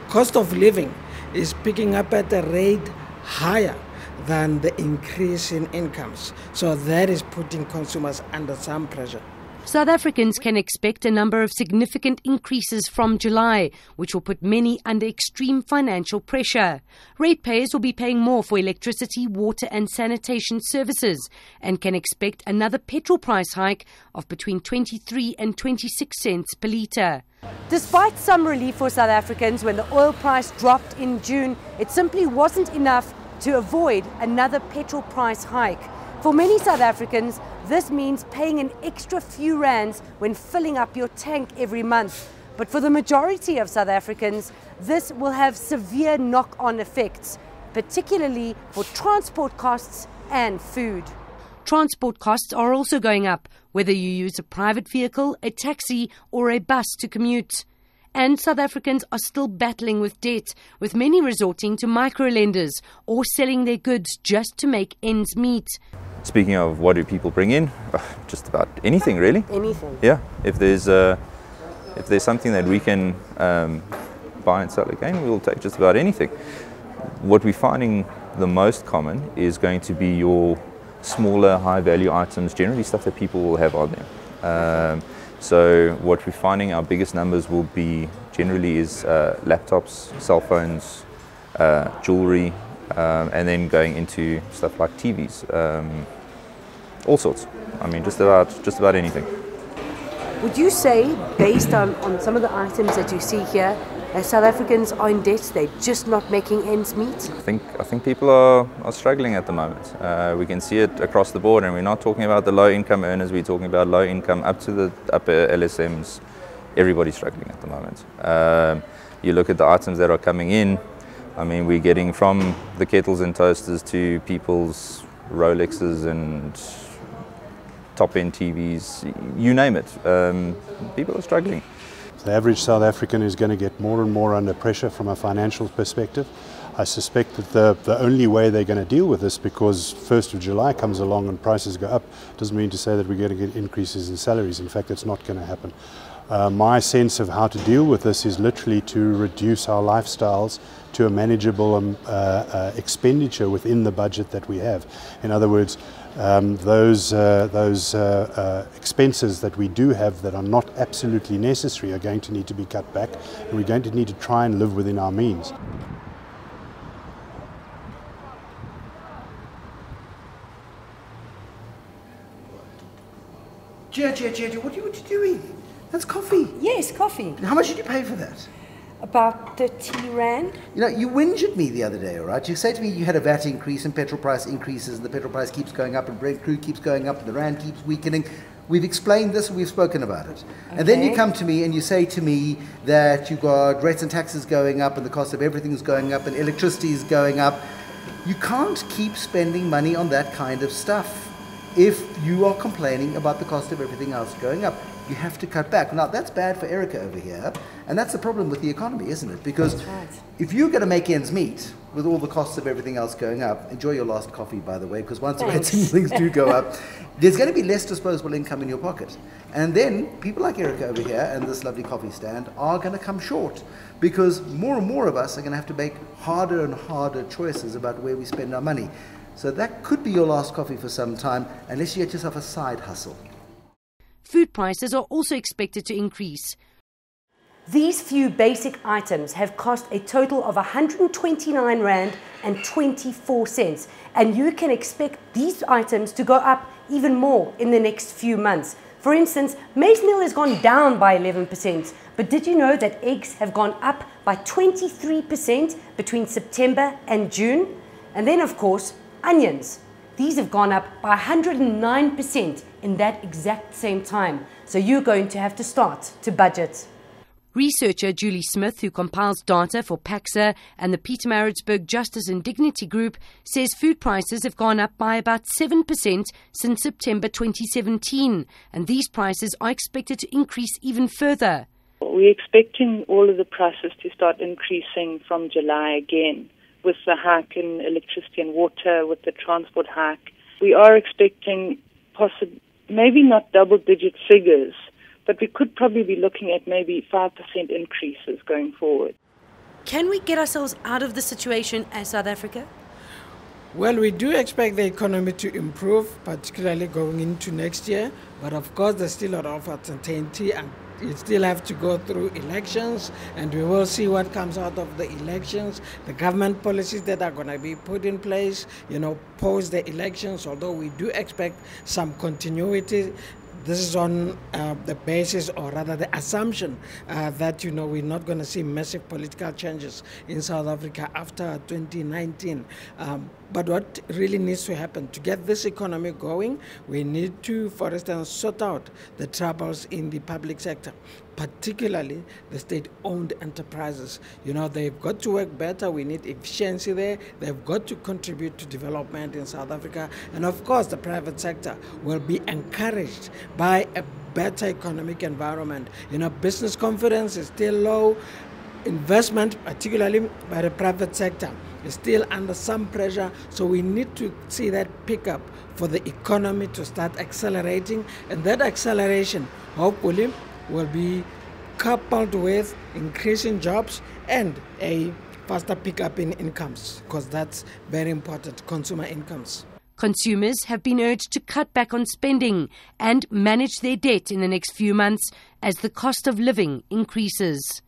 Cost of living is picking up at a rate higher than the increase in incomes. So that is putting consumers under some pressure. South Africans can expect a number of significant increases from July, which will put many under extreme financial pressure. Ratepayers will be paying more for electricity, water and sanitation services and can expect another petrol price hike of between 23 and 26 cents per litre. Despite some relief for South Africans when the oil price dropped in June, it simply wasn't enough to avoid another petrol price hike. For many South Africans, this means paying an extra few rands when filling up your tank every month. But for the majority of South Africans, this will have severe knock-on effects, particularly for transport costs and food. Transport costs are also going up, whether you use a private vehicle, a taxi or a bus to commute. And South Africans are still battling with debt, with many resorting to microlenders or selling their goods just to make ends meet. Speaking of what do people bring in, just about anything really. Anything? Yeah, if there's something that we can buy and sell again, we'll take just about anything. What we're finding the most common is going to be your smaller, high-value items, generally stuff that people will have on them. So what we're finding our biggest numbers will be generally is laptops, cell phones, jewelry, and then going into stuff like TVs, all sorts. I mean, just about anything. Would you say, based on some of the items that you see here, South Africans are in debt, they're just not making ends meet? I think people are struggling at the moment. We can see it across the board, and we're not talking about the low-income earners, we're talking about low-income up to the upper LSMs. Everybody's struggling at the moment. You look at the items that are coming in, I mean, we're getting from the kettles and toasters to people's Rolexes and top-end TVs, you name it. People are struggling. The average South African is going to get more and more under pressure from a financial perspective. I suspect that the only way they're going to deal with this, because 1st of July comes along and prices go up, doesn't mean to say that we're going to get increases in salaries. In fact, it's not going to happen. My sense of how to deal with this is literally to reduce our lifestyles to a manageable expenditure within the budget that we have. In other words, those expenses that we do have that are not absolutely necessary are going to need to be cut back, and we're going to need to try and live within our means. Gia, what are you doing? That's coffee. Yes, coffee. How much did you pay for that? About 30 rand. You know, you whinge at me the other day, all right? You say to me you had a VAT increase and petrol price increases and the petrol price keeps going up and Brent crude keeps going up and the rand keeps weakening. We've explained this and we've spoken about it. Okay. And then you come to me and you say to me that you've got rates and taxes going up and the cost of everything is going up and electricity is going up. You can't keep spending money on that kind of stuff if you are complaining about the cost of everything else going up. You have to cut back. Now, that's bad for Erica over here, and that's the problem with the economy, isn't it? Because if you're going to make ends meet with all the costs of everything else going up, enjoy your last coffee, by the way, because once the rates and things do go up, there's going to be less disposable income in your pocket. And then people like Erica over here and this lovely coffee stand are going to come short, because more and more of us are going to have to make harder and harder choices about where we spend our money. So that could be your last coffee for some time, unless you get yourself a side hustle. Food prices are also expected to increase. These few basic items have cost a total of 129 rand and 24 cents, and you can expect these items to go up even more in the next few months. For instance, maize meal has gone down by 11%, but did you know that eggs have gone up by 23% between September and June? And then, of course, onions. These have gone up by 109% in that exact same time. So you're going to have to start to budget. Researcher Julie Smith, who compiles data for PAXA and the Pietermaritzburg Justice and Dignity Group, says food prices have gone up by about 7% since September 2017, and these prices are expected to increase even further. We're expecting all of the prices to start increasing from July again, with the hike in electricity and water, with the transport hike. We are expecting maybe not double-digit figures, but we could probably be looking at maybe 5% increases going forward. Can we get ourselves out of the situation as South Africa? Well, we do expect the economy to improve, particularly going into next year. But of course, there's still a lot of uncertainty, and you still have to go through elections, and we will see what comes out of the elections, the government policies that are going to be put in place, post the elections, although we do expect some continuity. This is on the basis, or rather the assumption, that, we're not going to see massive political changes in South Africa after 2019. But what really needs to happen to get this economy going, we need to, for instance, sort out the troubles in the public sector, particularly the state-owned enterprises. They've got to work better. We need efficiency there. They've got to contribute to development in South Africa. And of course, the private sector will be encouraged by a better economic environment. Business confidence is still low. Investment, particularly by the private sector, is still under some pressure. So we need to see that pickup for the economy to start accelerating. And that acceleration, hopefully, will be coupled with increasing jobs and a faster pickup in incomes, because that's very important, consumer incomes. Consumers have been urged to cut back on spending and manage their debt in the next few months as the cost of living increases.